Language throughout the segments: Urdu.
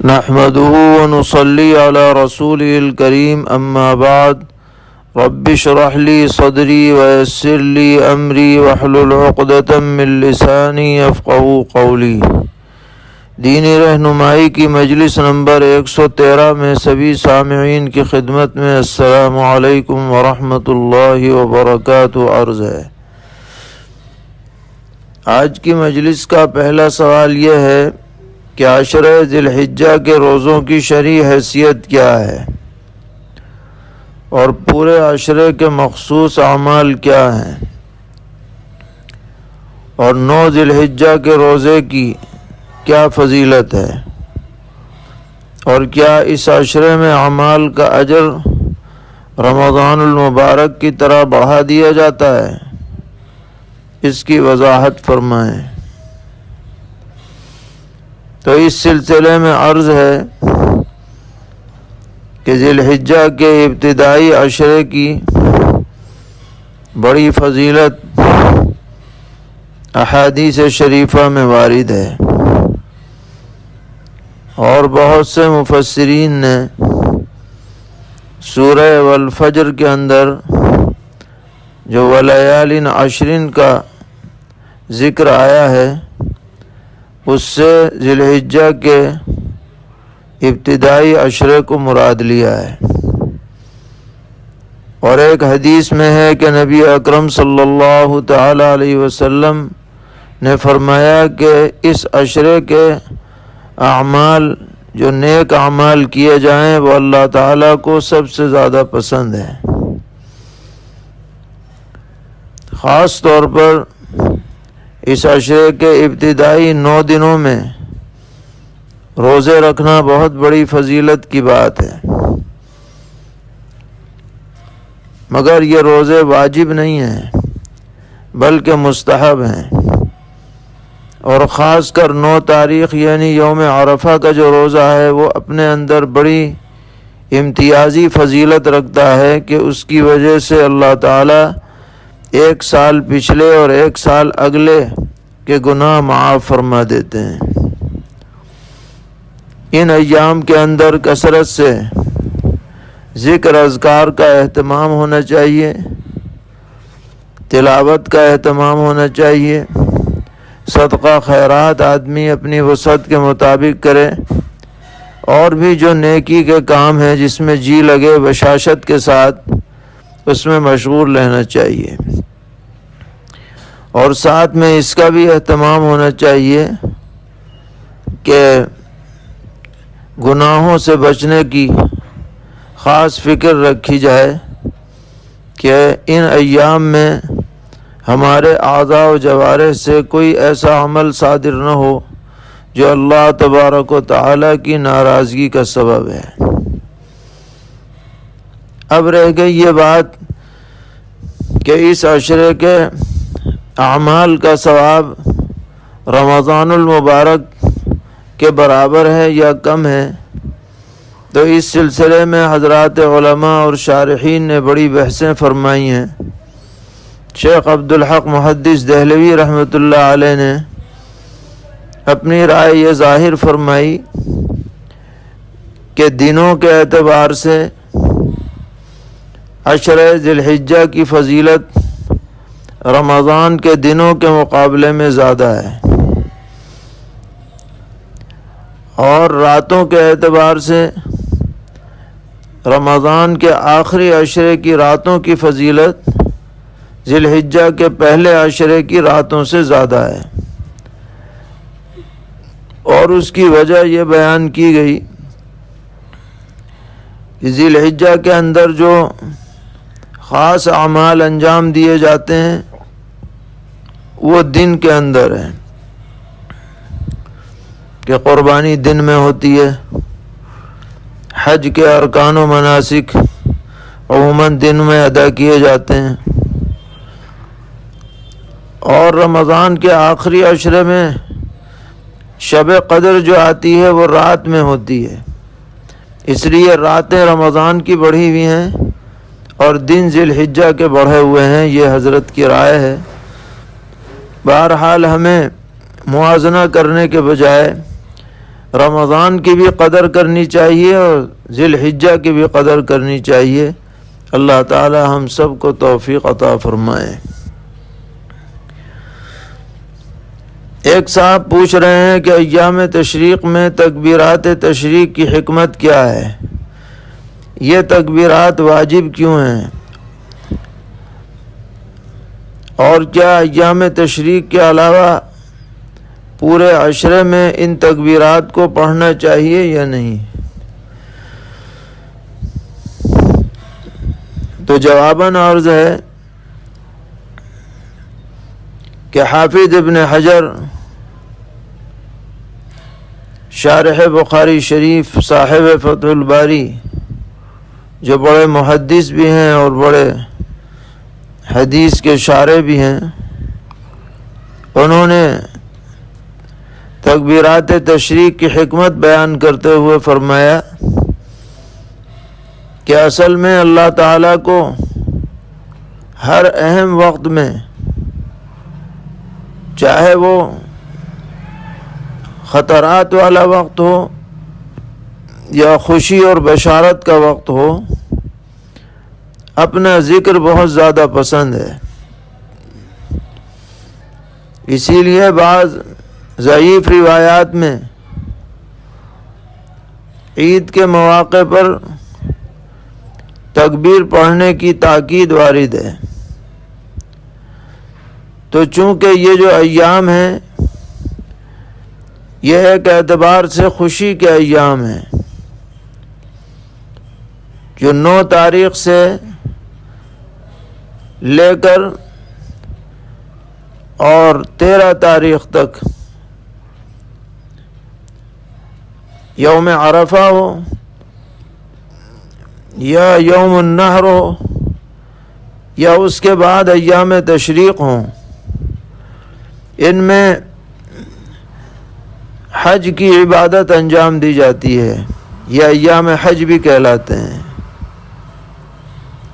نحمده ونصلي على رسوله الكريم أما بعد رب اشرح لي صدري ويسر لي أمري واحلل عقدة من لساني يفقهوا قولي۔ دینی رہنمائی کی مجلس نمبر 113 میں سبھی سامعین کی خدمت میں السلام علیکم ورحمۃ اللہ وبرکاتہ عرض ہے۔ آج کی مجلس کا پہلا سوال یہ ہے کہ عشرہ ذی الحجہ کے روزوں کی شرعی حیثیت کیا ہے اور پورے عشرے کے مخصوص اعمال کیا ہیں، اور 9 ذی الحجہ کے روزے کی کیا فضیلت ہے، اور کیا اس عشرے میں اعمال کا اجر رمضان المبارک کی طرح بڑھا دیا جاتا ہے، اس کی وضاحت فرمائیں۔ تو اس سلسلے میں عرض ہے کہ ذی الحجہ کے ابتدائی عشرے کی بڑی فضیلت احادیث شریفہ میں وارد ہے، اور بہت سے مفسرین نے سورہ والفجر کے اندر جو ولیال عشر کا ذکر آیا ہے اس سے ذی الحجہ کے ابتدائی عشرے کو مراد لیا ہے۔ اور ایک حدیث میں ہے کہ نبی اکرم صلی اللہ تعالی علیہ وسلم نے فرمایا کہ اس عشرے کے اعمال جو نیک اعمال کیے جائیں وہ اللہ تعالیٰ کو سب سے زیادہ پسند ہے۔ خاص طور پر اس عشرے کے ابتدائی 9 دنوں میں روزے رکھنا بہت بڑی فضیلت کی بات ہے، مگر یہ روزے واجب نہیں ہیں بلکہ مستحب ہیں، اور خاص کر 9 تاریخ یعنی یوم عرفہ کا جو روزہ ہے وہ اپنے اندر بڑی امتیازی فضیلت رکھتا ہے کہ اس کی وجہ سے اللہ تعالیٰ 1 سال پچھلے اور 1 سال اگلے کے گناہ معاف فرما دیتے ہیں۔ ان ایام کے اندر کثرت سے ذکر اذکار کا اہتمام ہونا چاہیے، تلاوت کا اہتمام ہونا چاہیے، صدقہ خیرات آدمی اپنی وسعت کے مطابق کرے، اور بھی جو نیکی کے کام ہیں جس میں جی لگے بشاشت کے ساتھ اس میں مشغول رہنا چاہیے، اور ساتھ میں اس کا بھی اہتمام ہونا چاہیے کہ گناہوں سے بچنے کی خاص فکر رکھی جائے کہ ان ایام میں ہمارے اعضاء و جوارح سے کوئی ایسا عمل صادر نہ ہو جو اللہ تبارک و تعالیٰ کی ناراضگی کا سبب ہے۔ اب رہ گئی یہ بات کہ اس عشرے کے اعمال کا ثواب رمضان المبارک کے برابر ہے یا کم ہے، تو اس سلسلے میں حضرات علماء اور شارحین نے بڑی بحثیں فرمائی ہیں۔ شیخ عبدالحق محدث دہلوی رحمۃ اللہ علیہ نے اپنی رائے یہ ظاہر فرمائی کہ دنوں کے اعتبار سے عشرہ ذی الحجہ کی فضیلت رمضان کے دنوں کے مقابلے میں زیادہ ہے، اور راتوں کے اعتبار سے رمضان کے آخری عشرے کی راتوں کی فضیلت ذی الحجہ کے پہلے عشرے کی راتوں سے زیادہ ہے، اور اس کی وجہ یہ بیان کی گئی کہ ذی الحجہ کے اندر جو خاص اعمال انجام دیے جاتے ہیں وہ دن کے اندر ہے، کہ قربانی دن میں ہوتی ہے، حج کے ارکان و مناسک عموماً دن میں ادا کیے جاتے ہیں، اور رمضان کے آخری عشرے میں شب قدر جو آتی ہے وہ رات میں ہوتی ہے، اس لیے راتیں رمضان کی بڑھی ہوئی ہیں اور دن ذی الحجہ کے بڑھے ہوئے ہیں، یہ حضرت کی رائے ہے۔ بہرحال ہمیں موازنہ کرنے کے بجائے رمضان کی بھی قدر کرنی چاہیے اور ذی الحجہ کی بھی قدر کرنی چاہیے۔ اللہ تعالی ہم سب کو توفیق عطا فرمائے۔ ایک صاحب پوچھ رہے ہیں کہ ایام تشریق میں تکبیرات تشریق کی حکمت کیا ہے؟ یہ تکبیرات واجب کیوں ہیں؟ اور کیا ایام تشریق کے علاوہ پورے عشرے میں ان تکبیرات کو پڑھنا چاہیے یا نہیں؟ تو جواباً عرض ہے کہ حافظ ابن حجر شارح بخاری شریف صاحب فتح الباری، جو بڑے محدث بھی ہیں اور بڑے حدیث کے شارح بھی ہیں، انہوں نے تکبیرات تشریق کی حکمت بیان کرتے ہوئے فرمایا کہ اصل میں اللہ تعالیٰ کو ہر اہم وقت میں، چاہے وہ خطرات والا وقت ہو یا خوشی اور بشارت کا وقت ہو، اپنا ذکر بہت زیادہ پسند ہے۔ اسی لیے بعض ضعیف روایات میں عید کے مواقع پر تکبیر پڑھنے کی تاکید وارد ہے۔ تو چونکہ یہ جو ایام ہیں یہ ایک اعتبار سے خوشی کے ایام ہیں، جو 9 تاریخ سے لے کر اور 13 تاریخ تک یوم عرفہ ہو یا یوم النحر ہو یا اس کے بعد ایام تشریق ہوں، ان میں حج کی عبادت انجام دی جاتی ہے، یہ ایام حج بھی کہلاتے ہیں۔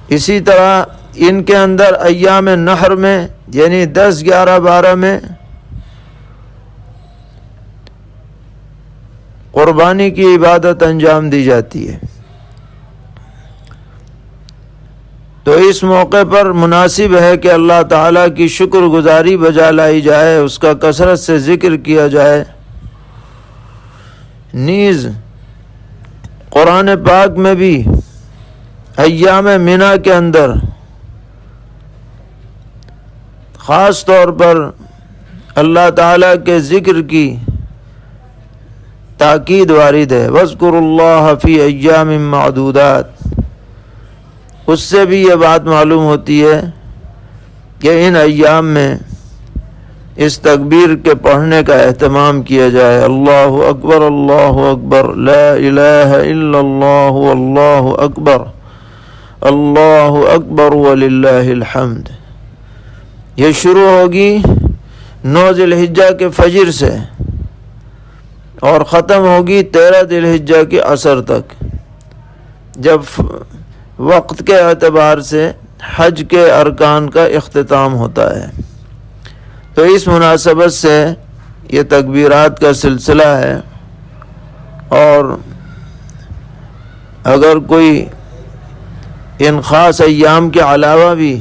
اسی طرح ان کے اندر ایام نحر میں یعنی 10، 11، 12 میں قربانی کی عبادت انجام دی جاتی ہے۔ تو اس موقع پر مناسب ہے کہ اللہ تعالیٰ کی شکر گزاری بجا لائی جائے، اس کا کثرت سے ذکر کیا جائے۔ نیز قرآن پاک میں بھی ایام منا کے اندر خاص طور پر اللہ تعالیٰ کے ذکر کی تاکید وارد ہے۔ وَاذْكُرُوا اللَّهَ فِي أَيَّامٍ مَّعْدُودَاتٍ۔ اس سے بھی یہ بات معلوم ہوتی ہے کہ ان ایام میں اس تکبیر کے پڑھنے کا اہتمام کیا جائے۔ اللہ اکبر، اللہ اکبر، لا الہ الا اللہ، واللہ اکبر، اللہ اکبر وللہ الحمد۔ یہ شروع ہوگی 9 ذی الحجہ کے فجر سے اور ختم ہوگی 13 ذی الحجہ کے عصر تک، جب وقت کے اعتبار سے حج کے ارکان کا اختتام ہوتا ہے۔ تو اس مناسبت سے یہ تکبیرات کا سلسلہ ہے، اور اگر کوئی ان خاص ایام کے علاوہ بھی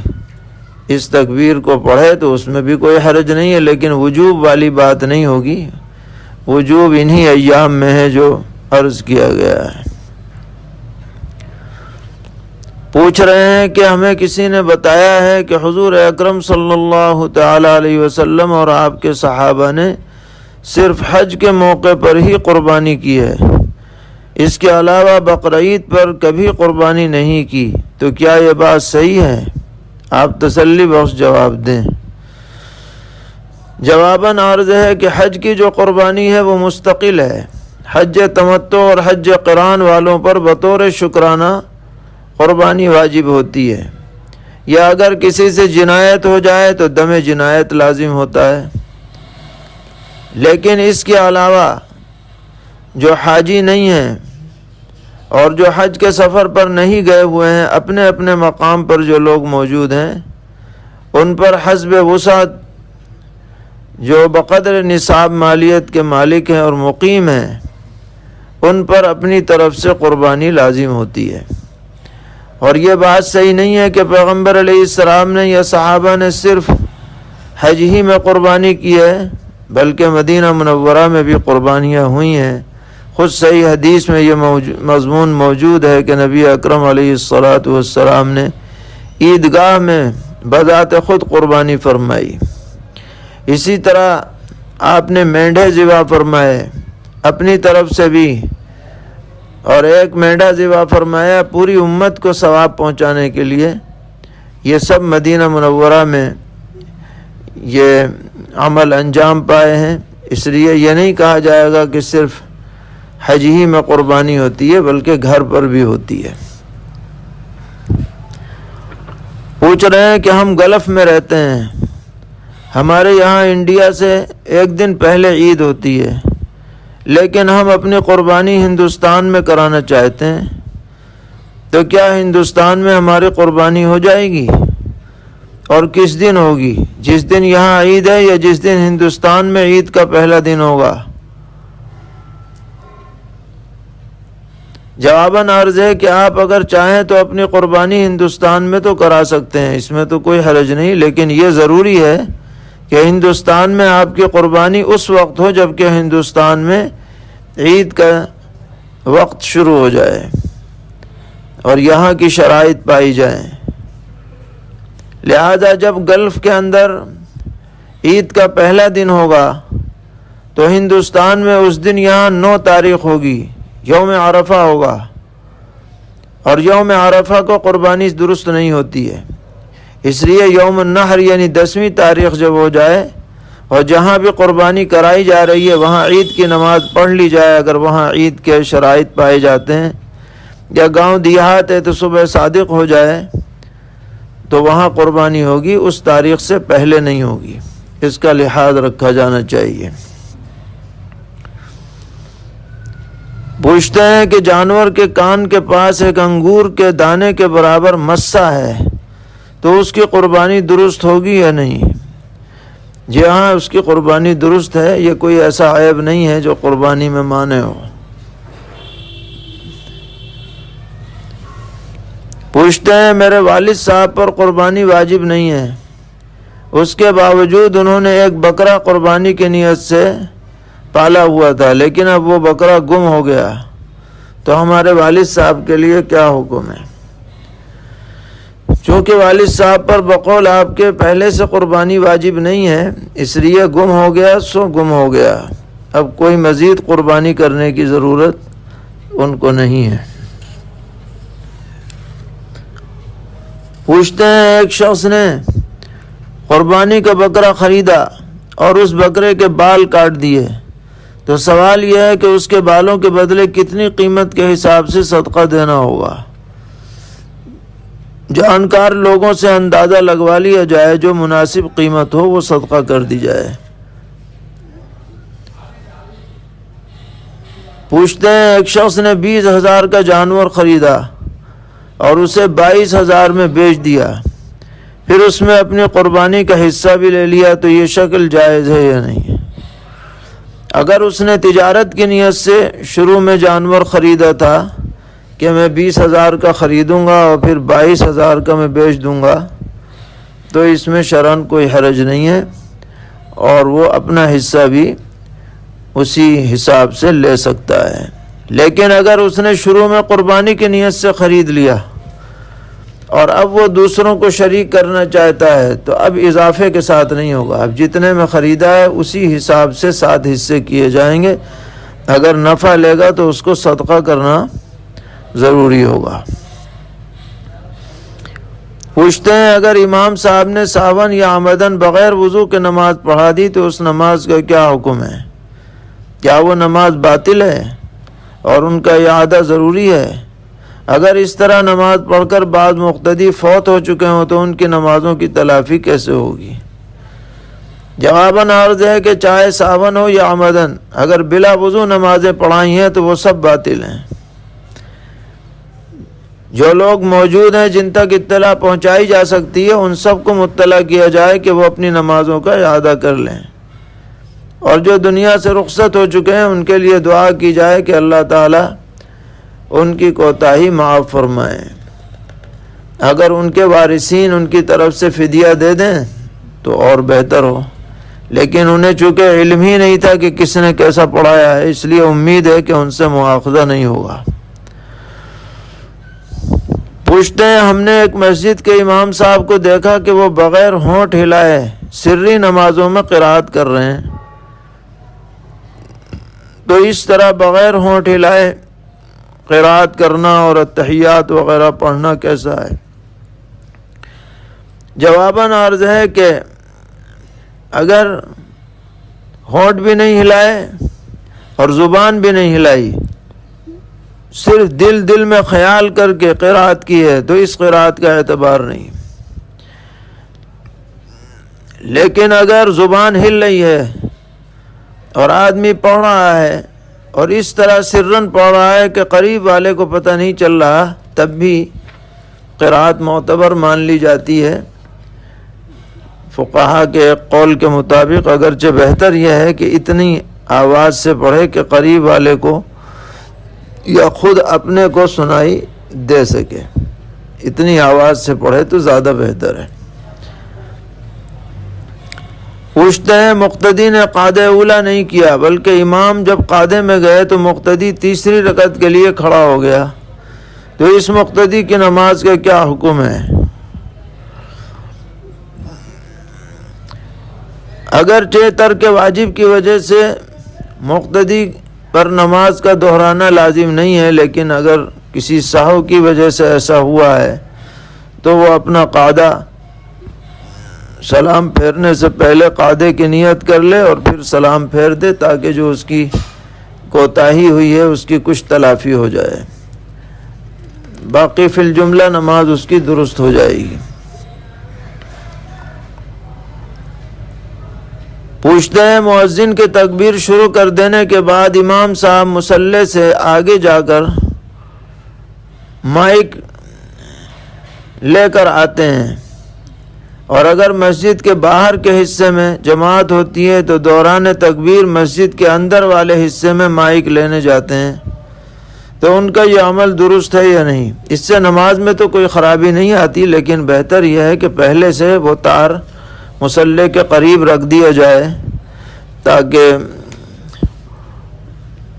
اس تکبیر کو پڑھے تو اس میں بھی کوئی حرج نہیں ہے، لیکن وجوب والی بات نہیں ہوگی۔ وجوب انہی ایام میں ہے جو عرض کیا گیا ہے۔ پوچھ رہے ہیں کہ ہمیں کسی نے بتایا ہے کہ حضور اکرم صلی اللہ تعالی علیہ وسلم اور آپ کے صحابہ نے صرف حج کے موقع پر ہی قربانی کی ہے، اس کے علاوہ بقرعید پر کبھی قربانی نہیں کی، تو کیا یہ بات صحیح ہے؟ آپ تسلی بخش جواب دیں۔ جواباً عرض ہے کہ حج کی جو قربانی ہے وہ مستقل ہے۔ حج تمتع اور حج قران والوں پر بطور شکرانہ قربانی واجب ہوتی ہے، یا اگر کسی سے جنایت ہو جائے تو دم جنایت لازم ہوتا ہے۔ لیکن اس کے علاوہ جو حاجی نہیں ہیں اور جو حج کے سفر پر نہیں گئے ہوئے ہیں، اپنے اپنے مقام پر جو لوگ موجود ہیں، ان پر حسب وسعت جو بقدر نصاب مالیت کے مالک ہیں اور مقیم ہیں، ان پر اپنی طرف سے قربانی لازم ہوتی ہے۔ اور یہ بات صحیح نہیں ہے کہ پیغمبر علیہ السلام نے یا صحابہ نے صرف حج ہی میں قربانی کی ہے، بلکہ مدینہ منورہ میں بھی قربانیاں ہوئی ہیں۔ خود صحیح حدیث میں یہ مضمون موجود ہے کہ نبی اکرم علیہ السلام نے عیدگاہ میں بذات خود قربانی فرمائی۔ اسی طرح آپ نے مینڈھے ذبح فرمائے اپنی طرف سے بھی، اور ایک مینڈھا ذبح فرمایا پوری امت کو ثواب پہنچانے کے لیے۔ یہ سب مدینہ منورہ میں یہ عمل انجام پائے ہیں، اس لیے یہ نہیں کہا جائے گا کہ صرف حج ہی میں قربانی ہوتی ہے، بلکہ گھر پر بھی ہوتی ہے۔ پوچھ رہے ہیں کہ ہم گلف میں رہتے ہیں، ہمارے یہاں انڈیا سے ایک دن پہلے عید ہوتی ہے، لیکن ہم اپنی قربانی ہندوستان میں کرانا چاہتے ہیں، تو کیا ہندوستان میں ہماری قربانی ہو جائے گی؟ اور کس دن ہوگی؟ جس دن یہاں عید ہے یا جس دن ہندوستان میں عید کا پہلا دن ہوگا؟ جواباً عرض ہے کہ آپ اگر چاہیں تو اپنی قربانی ہندوستان میں تو کرا سکتے ہیں، اس میں تو کوئی حرج نہیں، لیکن یہ ضروری ہے کہ ہندوستان میں آپ کی قربانی اس وقت ہو جب کہ ہندوستان میں عید کا وقت شروع ہو جائے اور یہاں کی شرائط پائی جائیں۔ لہذا جب گلف کے اندر عید کا پہلا دن ہوگا تو ہندوستان میں اس دن یہاں 9 تاریخ ہوگی، یوم عرفہ ہوگا، اور یوم عرفہ کو قربانی درست نہیں ہوتی ہے، اس لیے یوم النحر یعنی 10ویں تاریخ جب ہو جائے اور جہاں بھی قربانی کرائی جا رہی ہے وہاں عید کی نماز پڑھ لی جائے، اگر وہاں عید کے شرائط پائے جاتے ہیں، یا گاؤں دیہات ہے تو صبح صادق ہو جائے تو وہاں قربانی ہوگی، اس تاریخ سے پہلے نہیں ہوگی، اس کا لحاظ رکھا جانا چاہیے۔ پوچھتے ہیں کہ جانور کے کان کے پاس ایک انگور کے دانے کے برابر مسا ہے تو اس کی قربانی درست ہوگی یا نہیں؟ جی ہاں، اس کی قربانی درست ہے، یہ کوئی ایسا عیب نہیں ہے جو قربانی میں مانے ہو۔ پوچھتے ہیں میرے والد صاحب پر قربانی واجب نہیں ہے، اس کے باوجود انہوں نے ایک بکرا قربانی کی نیت سے پالا ہوا تھا، لیکن اب وہ بکرا گم ہو گیا، تو ہمارے والد صاحب کے لیے کیا حکم ہے؟ چونکہ والد صاحب پر بقول آپ کے پہلے سے قربانی واجب نہیں ہے، اس لیے گم ہو گیا سو گم ہو گیا، اب کوئی مزید قربانی کرنے کی ضرورت ان کو نہیں ہے۔ پوچھتے ہیں ایک شخص نے قربانی کا بکرا خریدا اور اس بکرے کے بال کاٹ دیے، تو سوال یہ ہے کہ اس کے بالوں کے بدلے کتنی قیمت کے حساب سے صدقہ دینا ہوگا؟ جانکار لوگوں سے اندازہ لگوا لیا جائے، جو مناسب قیمت ہو وہ صدقہ کر دی جائے۔ پوچھتے ہیں ایک شخص نے 20,000 کا جانور خریدا اور اسے 22,000 میں بیچ دیا، پھر اس میں اپنی قربانی کا حصہ بھی لے لیا، تو یہ شکل جائز ہے یا نہیں؟ اگر اس نے تجارت کی نیت سے شروع میں جانور خریدا تھا کہ میں 20,000 کا خریدوں گا اور پھر 22,000 کا میں بیچ دوں گا، تو اس میں شرعاً کوئی حرج نہیں ہے، اور وہ اپنا حصہ بھی اسی حساب سے لے سکتا ہے۔ لیکن اگر اس نے شروع میں قربانی کی نیت سے خرید لیا اور اب وہ دوسروں کو شریک کرنا چاہتا ہے، تو اب اضافے کے ساتھ نہیں ہوگا، اب جتنے میں خریدا ہے اسی حساب سے 7 حصے کیے جائیں گے، اگر نفع لے گا تو اس کو صدقہ کرنا ضروری ہوگا۔ پوچھتے ہیں اگر امام صاحب نے ساون یا عمدن بغیر وضو کے نماز پڑھا دی تو اس نماز کا کیا حکم ہے؟ کیا وہ نماز باطل ہے اور ان کا اعادہ ضروری ہے؟ اگر اس طرح نماز پڑھ کر بعض مقتدی فوت ہو چکے ہوں تو ان کی نمازوں کی تلافی کیسے ہوگی؟ جواباً عرض ہے کہ چاہے ساون ہو یا عمدن، اگر بلا وضو نمازیں پڑھائی ہیں تو وہ سب باطل ہیں۔ جو لوگ موجود ہیں جن تک اطلاع پہنچائی جا سکتی ہے ان سب کو مطلع کیا جائے کہ وہ اپنی نمازوں کا اعادہ کر لیں، اور جو دنیا سے رخصت ہو چکے ہیں ان کے لیے دعا کی جائے کہ اللہ تعالیٰ ان کی کوتاہی معاف فرمائیں۔ اگر ان کے وارثین ان کی طرف سے فدیہ دے دیں تو اور بہتر ہو، لیکن انہیں چونکہ علم ہی نہیں تھا کہ کس نے کیسا پڑھایا ہے، اس لیے امید ہے کہ ان سے مواخذہ نہیں ہوگا۔ پوچھتے ہیں، ہم نے ایک مسجد کے امام صاحب کو دیکھا کہ وہ بغیر ہونٹ ہلائے سری نمازوں میں قرات کر رہے ہیں، تو اس طرح بغیر ہونٹ ہلائے قرات کرنا اور اتحیات وغیرہ پڑھنا کیسا ہے؟ جواباً عرض ہے کہ اگر ہونٹ بھی نہیں ہلائے اور زبان بھی نہیں ہلائی، صرف دل میں خیال کر کے قرات کی ہے تو اس قرات کا اعتبار نہیں، لیکن اگر زبان ہل رہی ہے اور آدمی پڑھ رہا ہے اور اس طرح سرن پڑھ رہا ہے کہ قریب والے کو پتہ نہیں چل رہا، تب بھی قرات معتبر مان لی جاتی ہے۔ فقہا کے ایک قول کے مطابق اگرچہ بہتر یہ ہے کہ اتنی آواز سے پڑھے کہ قریب والے کو یا خود اپنے کو سنائی دے سکے، اتنی آواز سے پڑھے تو زیادہ بہتر ہے۔ پوچھتے ہیں، مقتدی نے قعدہ اولا نہیں کیا بلکہ امام جب قعدے میں گئے تو مقتدی تیسری رکعت کے لیے کھڑا ہو گیا، تو اس مقتدی کی نماز کا کیا حکم ہے؟ اگرچہ ترک واجب کی وجہ سے مقتدی پر نماز کا دہرانا لازم نہیں ہے، لیکن اگر کسی سہو کی وجہ سے ایسا ہوا ہے تو وہ اپنا قعدہ سلام پھیرنے سے پہلے قعدے کی نیت کر لے اور پھر سلام پھیر دے، تاکہ جو اس کی کوتاہی ہوئی ہے اس کی کچھ تلافی ہو جائے، باقی فی الجملہ نماز اس کی درست ہو جائے گی۔ پوچھتے ہیں، مؤذن کے تکبیر شروع کر دینے کے بعد امام صاحب مصلی سے آگے جا کر مائک لے کر آتے ہیں، اور اگر مسجد کے باہر کے حصے میں جماعت ہوتی ہے تو دوران تکبیر مسجد کے اندر والے حصے میں مائک لینے جاتے ہیں، تو ان کا یہ عمل درست ہے یا نہیں؟ اس سے نماز میں تو کوئی خرابی نہیں آتی، لیکن بہتر یہ ہے کہ پہلے سے وہ تار مصلی کے قریب رکھ دیا جائے تاکہ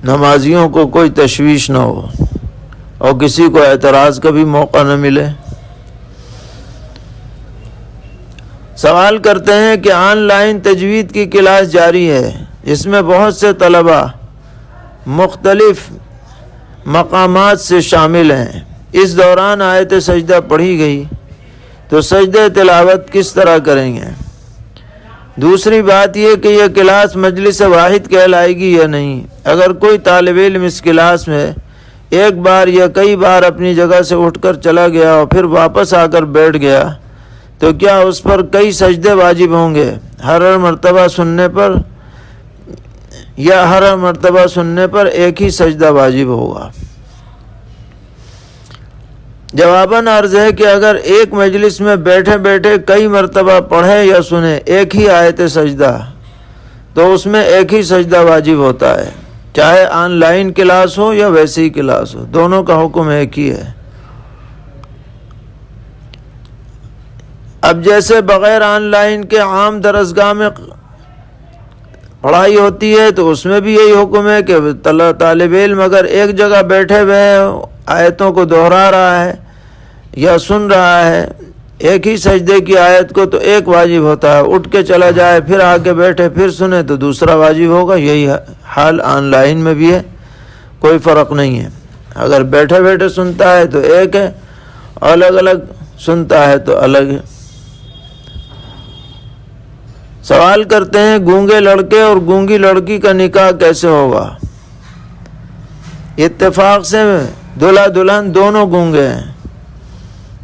نمازیوں کو کوئی تشویش نہ ہو اور کسی کو اعتراض کا بھی موقع نہ ملے۔ سوال کرتے ہیں کہ آن لائن تجوید کی کلاس جاری ہے، اس میں بہت سے طلباء مختلف مقامات سے شامل ہیں، اس دوران آیت سجدہ پڑھی گئی تو سجدہ تلاوت کس طرح کریں گے؟ دوسری بات یہ کہ یہ کلاس مجلس واحد کہلائے گی یا نہیں؟ اگر کوئی طالب علم اس کلاس میں ایک بار یا کئی بار اپنی جگہ سے اٹھ کر چلا گیا اور پھر واپس آ کر بیٹھ گیا تو کیا اس پر کئی سجدے واجب ہوں گے ہر مرتبہ سننے پر، یا ہر مرتبہ سننے پر ایک ہی سجدہ واجب ہوگا؟ جواباً عرض ہے کہ اگر ایک مجلس میں بیٹھے بیٹھے کئی مرتبہ پڑھے یا سنے ایک ہی آیت سجدہ تو اس میں ایک ہی سجدہ واجب ہوتا ہے، چاہے آن لائن کلاس ہو یا ویسی کلاس ہو، دونوں کا حکم ایک ہی ہے۔ اب جیسے بغیر آن لائن کے عام درسگاہ میں پڑھائی ہوتی ہے تو اس میں بھی یہی حکم ہے کہ طالب علم اگر ایک جگہ بیٹھے ہوئے آیتوں کو دہرا رہا ہے یا سن رہا ہے ایک ہی سجدے کی آیت کو تو ایک واجب ہوتا ہے، اٹھ کے چلا جائے پھر آ کے بیٹھے پھر سنے تو دوسرا واجب ہوگا۔ یہی حال آن لائن میں بھی ہے، کوئی فرق نہیں ہے، اگر بیٹھے بیٹھے سنتا ہے تو ایک ہے، الگ الگ سنتا ہے تو الگ ہے۔ سوال کرتے ہیں، گونگے لڑکے اور گونگی لڑکی کا نکاح کیسے ہوگا؟ اتفاق سے دلہا دلہن دونوں گونگے ہیں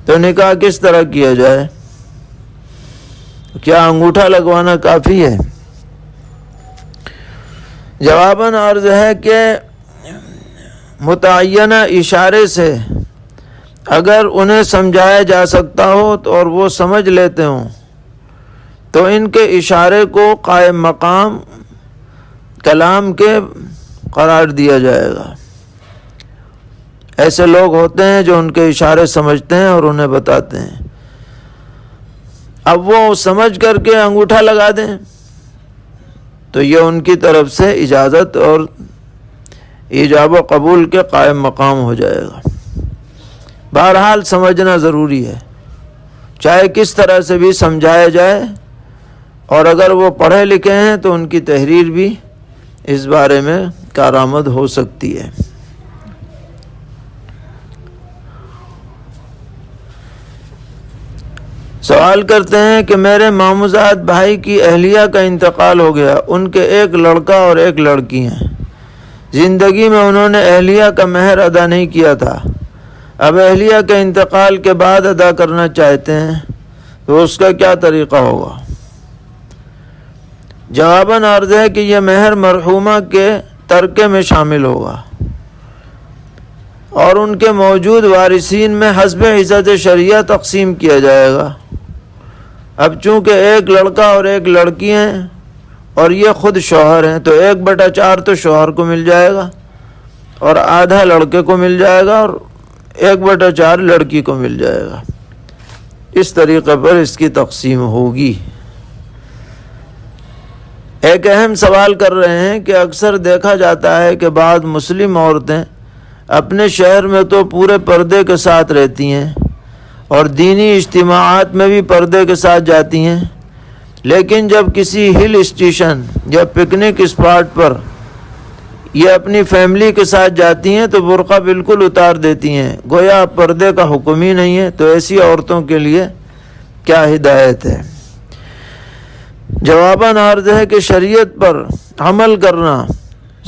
تو نکاح کس طرح کیا جائے؟ کیا انگوٹھا لگوانا کافی ہے؟ جواباً عرض ہے کہ متعینہ اشارے سے اگر انہیں سمجھایا جا سکتا ہو تو اور وہ سمجھ لیتے ہوں تو ان کے اشارے کو قائم مقام کلام کے قرار دیا جائے گا۔ ایسے لوگ ہوتے ہیں جو ان کے اشارے سمجھتے ہیں اور انہیں بتاتے ہیں، اب وہ سمجھ کر کے انگوٹھا لگا دیں تو یہ ان کی طرف سے اجازت اور ایجاب و قبول کے قائم مقام ہو جائے گا۔ بہرحال سمجھنا ضروری ہے، چاہے کس طرح سے بھی سمجھایا جائے، اور اگر وہ پڑھے لکھے ہیں تو ان کی تحریر بھی اس بارے میں کارآمد ہو سکتی ہے۔ سوال کرتے ہیں کہ میرے ماموزاد بھائی کی اہلیہ کا انتقال ہو گیا، ان کے ایک لڑکا اور ایک لڑکی ہیں، زندگی میں انہوں نے اہلیہ کا مہر ادا نہیں کیا تھا، اب اہلیہ کے انتقال کے بعد ادا کرنا چاہتے ہیں تو اس کا کیا طریقہ ہوگا؟ جواباً عرض ہے کہ یہ مہر مرحومہ کے ترکے میں شامل ہوگا اور ان کے موجود وارثین میں حسب عزت شرعیہ تقسیم کیا جائے گا۔ اب چونکہ ایک لڑکا اور ایک لڑکی ہیں اور یہ خود شوہر ہیں تو 1/4 تو شوہر کو مل جائے گا اور آدھا لڑکے کو مل جائے گا اور 1/4 لڑکی کو مل جائے گا۔ اس طریقے پر اس کی تقسیم ہوگی۔ ایک اہم سوال کر رہے ہیں کہ اکثر دیکھا جاتا ہے کہ بعض مسلم عورتیں اپنے شہر میں تو پورے پردے کے ساتھ رہتی ہیں اور دینی اجتماعات میں بھی پردے کے ساتھ جاتی ہیں، لیکن جب کسی ہل اسٹیشن یا پکنک اسپاٹ پر یہ اپنی فیملی کے ساتھ جاتی ہیں تو برقع بالکل اتار دیتی ہیں، گویا پردے کا حکم ہی نہیں ہے۔ تو ایسی عورتوں کے لیے کیا ہدایت ہے؟ جواباً عرض ہے کہ شریعت پر عمل کرنا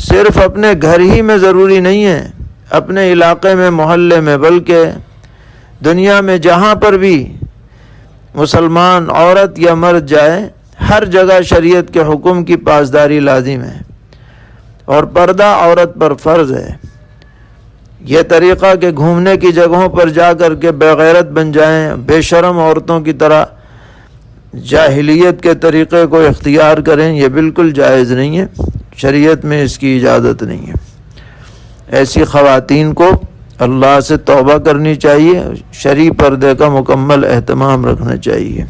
صرف اپنے گھر ہی میں ضروری نہیں ہے، اپنے علاقے میں، محلے میں، بلکہ دنیا میں جہاں پر بھی مسلمان عورت یا مرد جائے، ہر جگہ شریعت کے حکم کی پاسداری لازم ہے اور پردہ عورت پر فرض ہے۔ یہ طریقہ کہ گھومنے کی جگہوں پر جا کر کے بے غیرت بن جائیں، بے شرم عورتوں کی طرح جاہلیت کے طریقے کو اختیار کریں، یہ بالکل جائز نہیں ہے، شریعت میں اس کی اجازت نہیں ہے۔ ایسی خواتین کو اللہ سے توبہ کرنی چاہیے، شرعی پردے کا مکمل اہتمام رکھنا چاہیے۔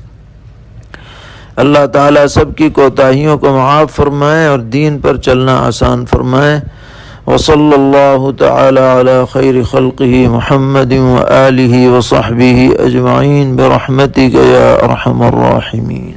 اللہ تعالیٰ سب کی کوتاہیوں کو معاف فرمائے اور دین پر چلنا آسان فرمائے۔ وصلی اللہ تعالی علی خیر خلقہ محمد وآلہ وصحبہ اجمعین برحمتک یا ارحم الراحمین۔